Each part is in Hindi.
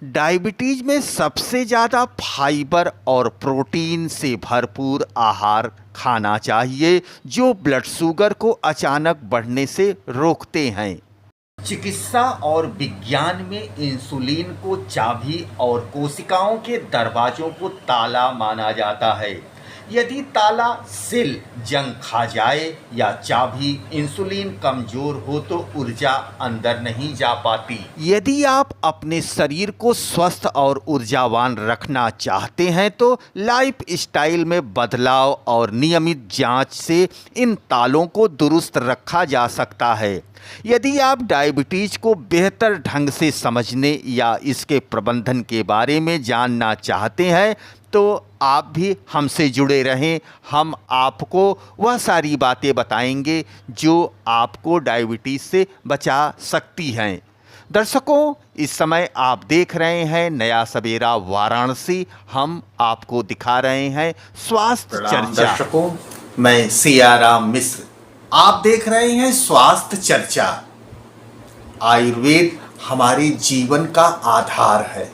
डायबिटीज में सबसे ज़्यादा फाइबर और प्रोटीन से भरपूर आहार खाना चाहिए जो ब्लड शुगर को अचानक बढ़ने से रोकते हैं। चिकित्सा और विज्ञान में इंसुलिन को चाबी और कोशिकाओं के दरवाजों को ताला माना जाता है। यदि ताला सेल जंग खा जाए या चाबी इंसुलिन कमजोर हो तो ऊर्जा अंदर नहीं जा पाती। यदि आप अपने शरीर को स्वस्थ और ऊर्जावान रखना चाहते हैं तो लाइफ स्टाइल में बदलाव और नियमित जांच से इन तालों को दुरुस्त रखा जा सकता है। यदि आप डायबिटीज को बेहतर ढंग से समझने या इसके प्रबंधन के बारे में जानना चाहते हैं तो आप भी हमसे जुड़े रहें। हम आपको वह सारी बातें बताएंगे जो आपको डायबिटीज से बचा सकती हैं। दर्शकों, इस समय आप देख रहे हैं नया सवेरा वाराणसी। हम आपको दिखा रहे हैं स्वास्थ्य चर्चा। दर्शकों, मैं सियाराम मिश्र, आप देख रहे हैं स्वास्थ्य चर्चा। आयुर्वेद हमारे जीवन का आधार है।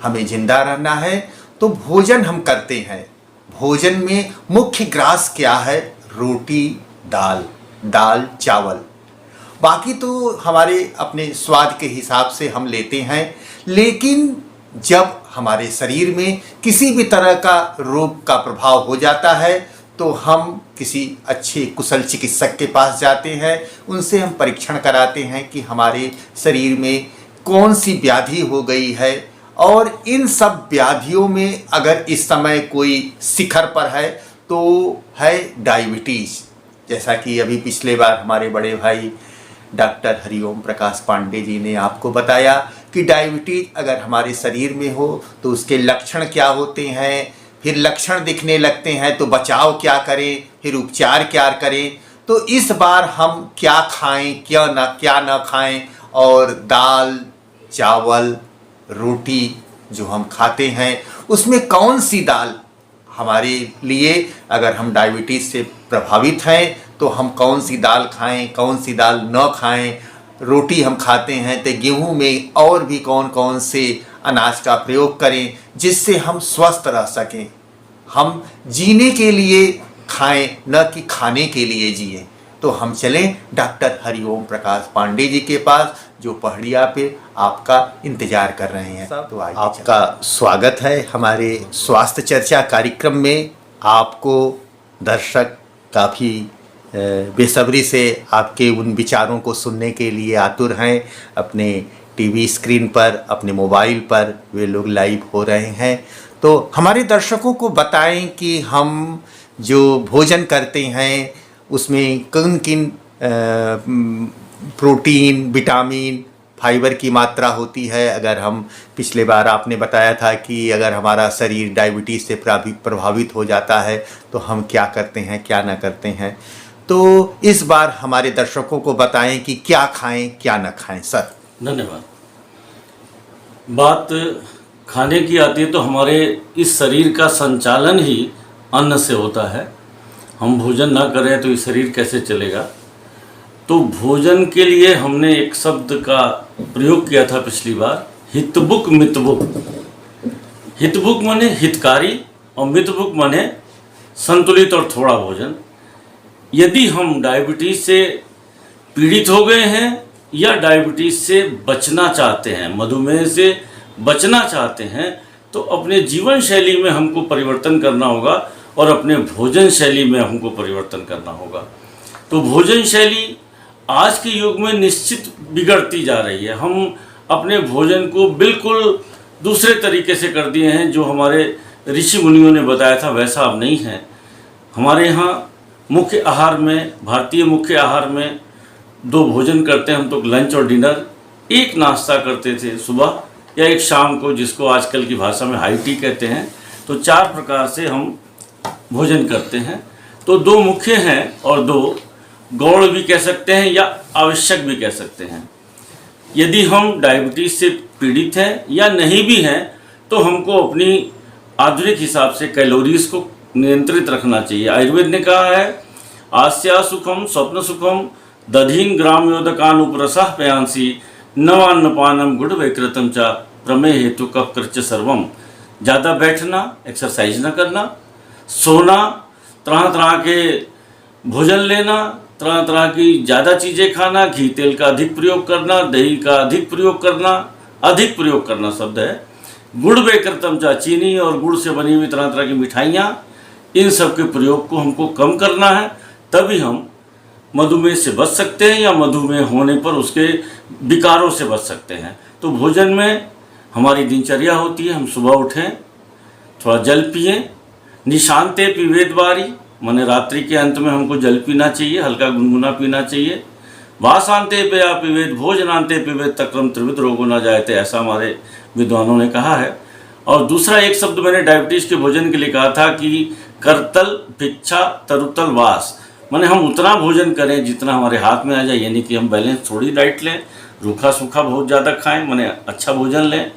हमें जिंदा रहना है तो भोजन हम करते हैं। भोजन में मुख्य ग्रास क्या है? रोटी, दाल चावल। बाकी तो हमारे अपने स्वाद के हिसाब से हम लेते हैं, लेकिन जब हमारे शरीर में किसी भी तरह का रोग का प्रभाव हो जाता है तो हम किसी अच्छे कुशल चिकित्सक के पास जाते हैं। उनसे हम परीक्षण कराते हैं कि हमारे शरीर में कौन सी व्याधि हो गई है, और इन सब व्याधियों में अगर इस समय कोई शिखर पर है तो है डायबिटीज़। जैसा कि अभी पिछले बार हमारे बड़े भाई डॉक्टर हरिओम प्रकाश पांडे जी ने आपको बताया कि डायबिटीज़ अगर हमारे शरीर में हो तो उसके लक्षण क्या होते हैं, फिर लक्षण दिखने लगते हैं तो बचाव क्या करें, फिर उपचार क्या करें। तो इस बार हम क्या खाएं, क्या ना खाएं, और दाल चावल रोटी जो हम खाते हैं उसमें कौन सी दाल हमारे लिए, अगर हम डायबिटीज़ से प्रभावित हैं तो हम कौन सी दाल खाएं, कौन सी दाल न खाएं। रोटी हम खाते हैं तो गेहूं में और भी कौन कौन से अनाज का प्रयोग करें जिससे हम स्वस्थ रह सकें। हम जीने के लिए खाएं, न कि खाने के लिए जिए। तो हम चलें डॉक्टर हरिओम प्रकाश पांडे जी के पास जो पहाड़िया पे आपका इंतजार कर रहे हैं। तो आपका स्वागत है हमारे स्वास्थ्य चर्चा कार्यक्रम में। आपको दर्शक काफ़ी बेसब्री से आपके उन विचारों को सुनने के लिए आतुर हैं। अपने टीवी स्क्रीन पर, अपने मोबाइल पर वे लोग लाइव हो रहे हैं। तो हमारे दर्शकों को बताएं कि हम जो भोजन करते हैं उसमें किन प्रोटीन, विटामिन, फाइबर की मात्रा होती है। अगर हम पिछले बार आपने बताया था कि अगर हमारा शरीर डायबिटीज़ से प्रभावित हो जाता है तो हम क्या करते हैं, क्या ना करते हैं। तो इस बार हमारे दर्शकों को बताएं कि क्या खाएं, क्या ना खाएं। सर धन्यवाद। बात खाने की आती है तो हमारे इस शरीर का संचालन ही अन्न से होता है। हम भोजन ना करें तो ये शरीर कैसे चलेगा। तो भोजन के लिए हमने एक शब्द का प्रयोग किया था पिछली बार, हितबुक मितबुक। हितबुक माने हितकारी और मितबुक माने संतुलित और थोड़ा भोजन। यदि हम डायबिटीज़ से पीड़ित हो गए हैं या डायबिटीज़ से बचना चाहते हैं, मधुमेह से बचना चाहते हैं, तो अपने जीवन शैली में हमको परिवर्तन करना होगा और अपने भोजन शैली में हमको परिवर्तन करना होगा। तो भोजन शैली आज के युग में निश्चित बिगड़ती जा रही है। हम अपने भोजन को बिल्कुल दूसरे तरीके से कर दिए हैं। जो हमारे ऋषि मुनियों ने बताया था वैसा अब नहीं है। हमारे यहाँ मुख्य आहार में, भारतीय मुख्य आहार में 2 भोजन करते हैं हम तो, लंच और डिनर। एक नाश्ता करते थे सुबह या एक शाम को, जिसको आजकल की भाषा में हाई टी कहते हैं। तो 4 प्रकार से हम भोजन करते हैं। तो 2 मुख्य हैं और 2 गौण भी कह सकते हैं या आवश्यक भी कह सकते हैं। यदि हम डायबिटीज़ से पीड़ित हैं या नहीं भी हैं तो हमको अपनी आधुनिक हिसाब से कैलोरीज को नियंत्रित रखना चाहिए। आयुर्वेद ने कहा है, आस्या सुखम स्वप्न सुखम दधीन ग्राम्योदकानुप्रसः पयांसी नवान्नपानम गुड़ वैकृतम चा प्रमेय हेतु कफ कृच सर्वम। ज़्यादा बैठना, एक्सरसाइज न करना, सोना, तरह तरह के भोजन लेना, तरह तरह की ज़्यादा चीज़ें खाना, घी तेल का अधिक प्रयोग करना, दही का अधिक प्रयोग करना, अधिक प्रयोग करना शब्द है, गुड़ बेकृतम चा, चीनी और गुड़ से बनी हुई तरह तरह की मिठाइयाँ, इन सब के प्रयोग को हमको कम करना है। तभी हम मधुमेह से बच सकते हैं या मधुमेह होने पर उसके विकारों से बच सकते हैं। तो भोजन में हमारी दिनचर्या होती है, हम सुबह उठें, थोड़ा जल पिएं, निशांते पिबेद बारी, माने रात्रि के अंत में हमको जल पीना चाहिए, हल्का गुनगुना पीना चाहिए। वासांते पया पिबेद भोजनांते पिबेद तक्रम त्रिविध रोगो न जायते, ऐसा हमारे विद्वानों ने कहा है। और दूसरा एक शब्द मैंने डायबिटीज़ के भोजन के लिए कहा था कि करतल भिक्षा तरुतल वास, माने हम उतना भोजन करें जितना हमारे हाथ में आ जाए, यानी कि हम बैलेंस थोड़ी डाइट लें, रूखा सूखा बहुत ज़्यादा खाएं, माने अच्छा भोजन लें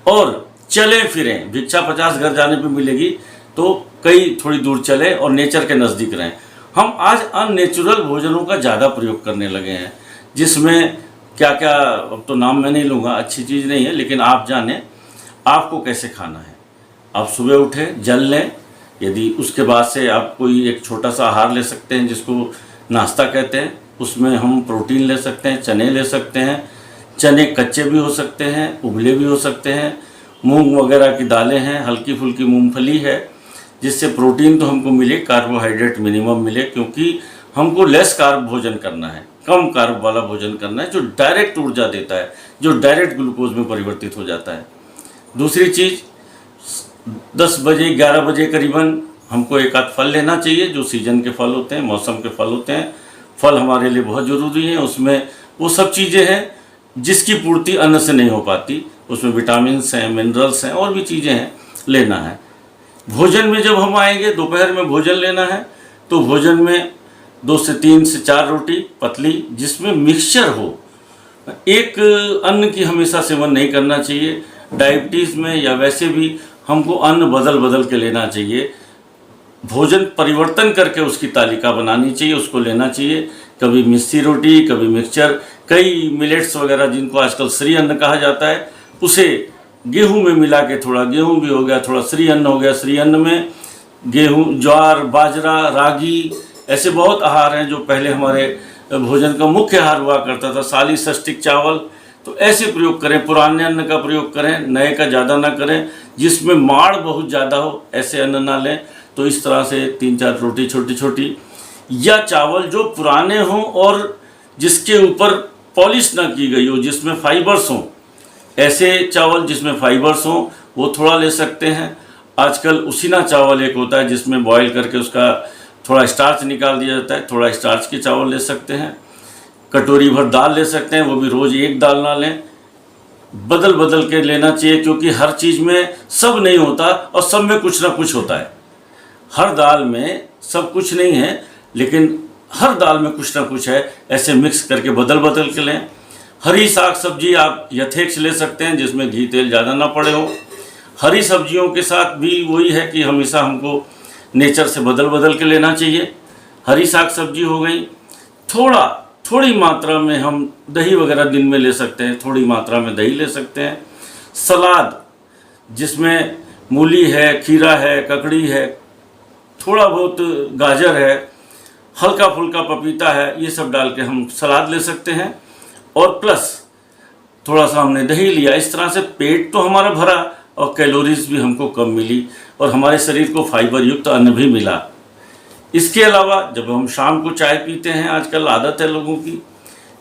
और चलें फिरें। भिक्षा 50 घर जाने पे मिलेगी तो कई थोड़ी दूर चलें और नेचर के नज़दीक रहें। हम आज अननेचुरल भोजनों का ज़्यादा प्रयोग करने लगे हैं, जिसमें क्या क्या, अब तो नाम मैं नहीं लूँगा, अच्छी चीज़ नहीं है, लेकिन आप जानें आपको कैसे खाना है। आप सुबह उठें, जल लें, यदि उसके बाद से आप कोई एक छोटा सा आहार ले सकते हैं जिसको नाश्ता कहते हैं, उसमें हम प्रोटीन ले सकते हैं, चने ले सकते हैं। चने कच्चे भी हो सकते हैं, उबले भी हो सकते हैं, मूंग वगैरह की दालें हैं, हल्की फुल्की मूंगफली है, जिससे प्रोटीन तो हमको मिले, कार्बोहाइड्रेट मिनिमम मिले, क्योंकि हमको लेस कार्ब भोजन करना है, कम कार्ब वाला भोजन करना है, जो डायरेक्ट ऊर्जा देता है, जो डायरेक्ट ग्लूकोज में परिवर्तित हो जाता है। दूसरी चीज़, 10 बजे 11 बजे करीबन हमको एक आध फल लेना चाहिए, जो सीजन के फल होते हैं, मौसम के फल होते हैं। फल हमारे लिए बहुत ज़रूरी है, उसमें वो सब चीज़ें हैं जिसकी पूर्ति अन्न से नहीं हो पाती, उसमें विटामिन्स हैं, मिनरल्स हैं और भी चीज़ें हैं, लेना है। भोजन में जब हम आएंगे, दोपहर में भोजन लेना है, तो भोजन में 2 से 3 से 4 रोटी पतली, जिसमें मिक्सचर हो। एक अन्न की हमेशा सेवन नहीं करना चाहिए। डायबिटीज़ में या वैसे भी हमको अन्न बदल बदल के लेना चाहिए, भोजन परिवर्तन करके उसकी तालिका बनानी चाहिए, उसको लेना चाहिए। कभी मिस्सी रोटी, कभी मिक्सचर, कई मिलेट्स वगैरह जिनको आजकल श्री अन्न कहा जाता है, उसे गेहूं में मिला के, थोड़ा गेहूं भी हो गया, थोड़ा श्री अन्न हो गया। श्री अन्न में गेहूं, ज्वार, बाजरा, रागी, ऐसे बहुत आहार हैं जो पहले हमारे भोजन का मुख्य आहार हुआ करता था। साली षष्टिक चावल, तो ऐसे प्रयोग करें, पुराने अन्न का प्रयोग करें, नए का ज़्यादा ना करें, जिसमें माड़ बहुत ज़्यादा हो, ऐसे अन्न ना लें। तो इस तरह से 3-4 रोटी छोटी छोटी, या चावल जो पुराने हों और जिसके ऊपर पॉलिश ना की गई हो, जिसमें फाइबर्स हों, ऐसे चावल जिसमें फाइबर्स हों वो थोड़ा ले सकते हैं। आजकल उसीना चावल एक होता है जिसमें बॉईल करके उसका थोड़ा स्टार्च निकाल दिया जाता है, थोड़ा स्टार्च के चावल ले सकते हैं। कटोरी भर दाल ले सकते हैं, वो भी रोज़ एक दाल ना लें, बदल बदल के लेना चाहिए, क्योंकि हर चीज़ में सब नहीं होता और सब में कुछ ना कुछ होता है। हर दाल में सब कुछ नहीं है, लेकिन हर दाल में कुछ ना कुछ है, ऐसे मिक्स करके बदल बदल के लें। हरी साग सब्जी आप यथेच्छ ले सकते हैं, जिसमें घी तेल ज़्यादा ना पड़े हो। हरी सब्जियों के साथ भी वही है कि हमेशा हमको नेचर से बदल बदल के लेना चाहिए। हरी साग सब्जी हो गई, थोड़ी मात्रा में हम दही वगैरह दिन में ले सकते हैं, थोड़ी मात्रा में दही ले सकते हैं। सलाद जिसमें मूली है, खीरा है, ककड़ी है, थोड़ा बहुत गाजर है, हल्का फुल्का पपीता है, ये सब डाल के हम सलाद ले सकते हैं। और प्लस थोड़ा सा हमने दही लिया, इस तरह से पेट तो हमारा भरा और कैलोरीज भी हमको कम मिली और हमारे शरीर को फाइबर युक्त अन्न भी मिला। इसके अलावा जब हम शाम को चाय पीते हैं, आजकल आदत है लोगों की,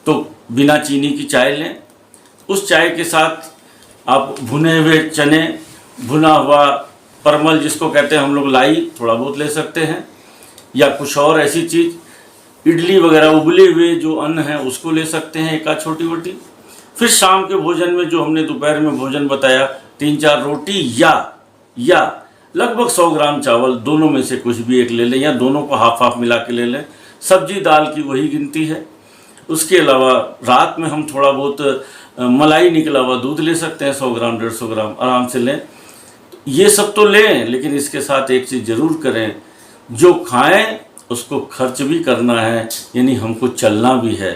तो बिना चीनी की चाय लें। उस चाय के साथ आप भुने हुए चने, भुना हुआ परमल जिसको कहते हैं हम लोग, लाई थोड़ा बहुत ले सकते हैं, या कुछ और ऐसी चीज़, इडली वगैरह उबले हुए जो अन्न है उसको ले सकते हैं, एक आध छोटी मोटी। फिर शाम के भोजन में जो हमने दोपहर में भोजन बताया, 3-4 रोटी या लगभग 100 ग्राम चावल, दोनों में से कुछ भी एक ले लें, या दोनों को हाफ हाफ मिला के ले लें। सब्जी दाल की वही गिनती है। उसके अलावा रात में हम थोड़ा बहुत मलाई निकला हुआ दूध ले सकते हैं, 100 ग्राम 150 ग्राम आराम से लें। ये सब तो लें, लेकिन इसके साथ एक चीज़ ज़रूर करें, जो खाएं उसको खर्च भी करना है, यानी हमको चलना भी है।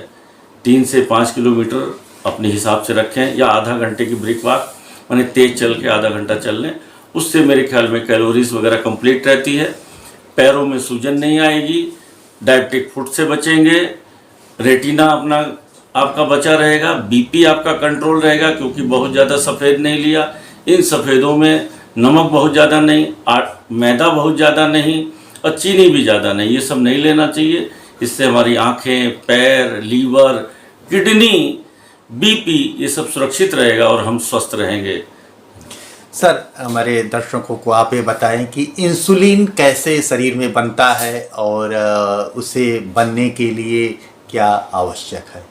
3 से 5 किलोमीटर अपने हिसाब से रखें, या आधा घंटे की ब्रेक वॉक, माने तेज़ चल के आधा घंटा चल लें, उससे मेरे ख्याल में कैलोरीज वगैरह कंप्लीट रहती है, पैरों में सूजन नहीं आएगी, डायबिटिक फुट से बचेंगे, रेटिना अपना आपका बचा रहेगा, बीपी आपका कंट्रोल रहेगा क्योंकि बहुत ज़्यादा सफ़ेद नहीं लिया। इन सफ़ेदों में नमक बहुत ज़्यादा नहीं, मैदा बहुत ज़्यादा नहीं और चीनी भी ज़्यादा नहीं, ये सब नहीं लेना चाहिए। इससे हमारी आँखें, पैर, लीवर, किडनी, बीपी ये सब सुरक्षित रहेगा और हम स्वस्थ रहेंगे। सर, हमारे दर्शकों को आप ये बताएं कि इंसुलिन कैसे शरीर में बनता है और उसे बनने के लिए क्या आवश्यक है?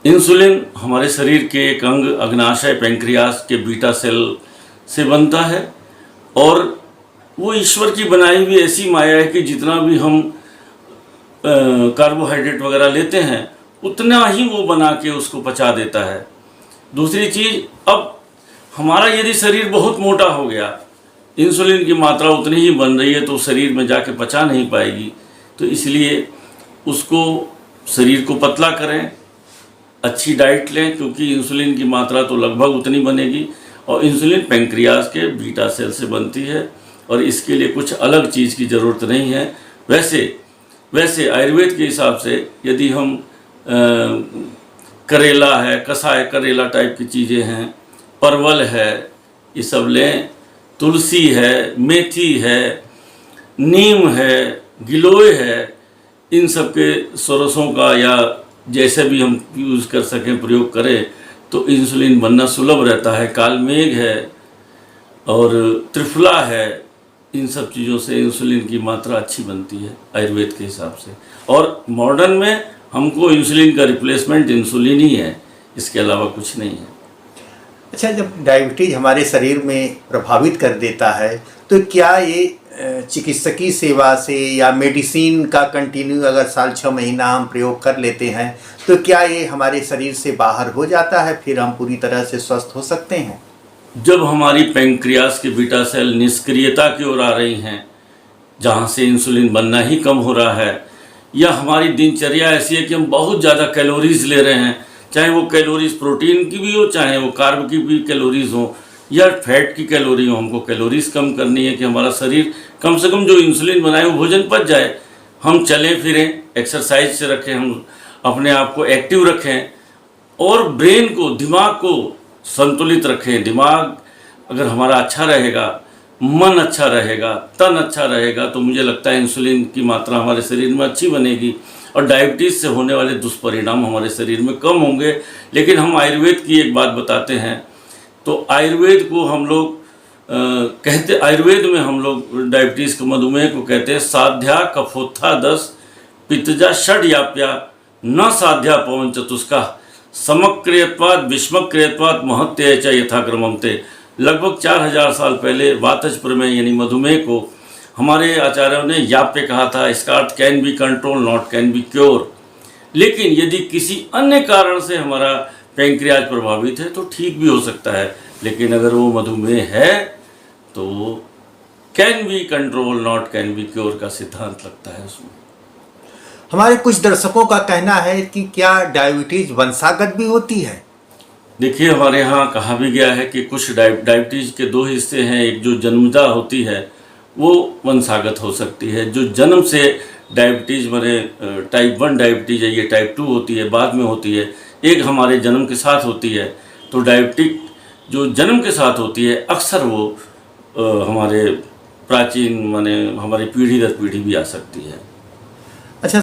इंसुलिन हमारे शरीर के एक अंग अग्नाशय पैंक्रियास के बीटा सेल से बनता है और वो ईश्वर की बनाई हुई ऐसी माया है कि जितना भी हम कार्बोहाइड्रेट वगैरह लेते हैं उतना ही वो बना के उसको पचा देता है। दूसरी चीज़, अब हमारा यदि शरीर बहुत मोटा हो गया, इंसुलिन की मात्रा उतनी ही बन रही है तो शरीर में जाके पचा नहीं पाएगी, तो इसलिए उसको शरीर को पतला करें, अच्छी डाइट लें क्योंकि इंसुलिन की मात्रा तो लगभग उतनी बनेगी और इंसुलिन पैंक्रियास के बीटा सेल से बनती है और इसके लिए कुछ अलग चीज़ की ज़रूरत नहीं है। वैसे आयुर्वेद के हिसाब से यदि हम करेला है, कसाय करेला टाइप की चीज़ें हैं, परवल है, ये सब लें, तुलसी है, मेथी है, नीम है, गिलोय है, इन सब के सरसों का या जैसे भी हम यूज़ कर सकें, प्रयोग करें तो इंसुलिन बनना सुलभ रहता है। कालमेघ है और त्रिफला है, इन सब चीज़ों से इंसुलिन की मात्रा अच्छी बनती है आयुर्वेद के हिसाब से। और मॉडर्न में हमको इंसुलिन का रिप्लेसमेंट इंसुलिन ही है, इसके अलावा कुछ नहीं है। अच्छा, जब डायबिटीज हमारे शरीर में प्रभावित कर देता है तो क्या ये चिकित्सकीय सेवा से या मेडिसिन का कंटिन्यू अगर साल 6 महीना हम प्रयोग कर लेते हैं तो क्या ये हमारे शरीर से बाहर हो जाता है, फिर हम पूरी तरह से स्वस्थ हो सकते हैं? जब हमारी पैंक्रियास के बीटा सेल निष्क्रियता की ओर आ रही हैं, जहाँ से इंसुलिन बनना ही कम हो रहा है, या हमारी दिनचर्या ऐसी है कि हम बहुत ज़्यादा कैलोरीज ले रहे हैं, चाहे वो कैलोरीज प्रोटीन की भी हो, चाहे वो कार्ब की भी कैलोरीज हो या फैट की कैलोरी हो, हमको कैलोरीज कम करनी है कि हमारा शरीर कम से कम जो इंसुलिन बनाए वो भोजन पच जाए। हम चलें फिरें, एक्सरसाइज से रखें, हम अपने आप को एक्टिव रखें और ब्रेन को, दिमाग को संतुलित रखें। दिमाग अगर हमारा अच्छा रहेगा, मन अच्छा रहेगा, तन अच्छा रहेगा तो मुझे लगता है इंसुलिन की मात्रा हमारे शरीर में अच्छी बनेगी और डायबिटीज़ से होने वाले दुष्परिणाम हमारे शरीर में कम होंगे। लेकिन हम आयुर्वेद की एक बात बताते हैं, तो आयुर्वेद को हम लोग आयुर्वेद में हम लोग डायबिटीज़ को, मधुमेह को कहते हैं साध्या कफोत्था 10 पित्तजा षड्याप्या न साध्या पवन चतुष्का समक्रियत्वाद विषमक्रियत्वाद महत्य च यथाक्रमम ते। लगभग 4000 साल पहले वातज प्रमेय यानी मधुमेह को हमारे आचार्यों ने याप्य कहा था। इसका earth can be control not can be cure. लेकिन यदि किसी अन्य कारण से हमारा पैंक्रियाज प्रभावित है तो ठीक भी हो सकता है, लेकिन अगर वो मधुमेह है तो can be control not can be cure का सिद्धांत लगता है उसमें। हमारे कुछ दर्शकों का कहना है कि क्या डायबिटीज वंशागत भी होती है? देखिए, हमारे यहाँ कहा भी गया है कि कुछ डायबिटीज़ के 2 हिस्से हैं। एक जो जन्मजा होती है वो वंशागत हो सकती है, जो जन्म से डायबिटीज़ माने टाइप 1 डायबिटीज़ है, ये टाइप 2 होती है, बाद में होती है। एक हमारे जन्म के साथ होती है। तो डायबिटिक जो जन्म के साथ होती है अक्सर वो हमारे प्राचीन माने हमारी पीढ़ी दर पीढ़ी भी आ सकती है।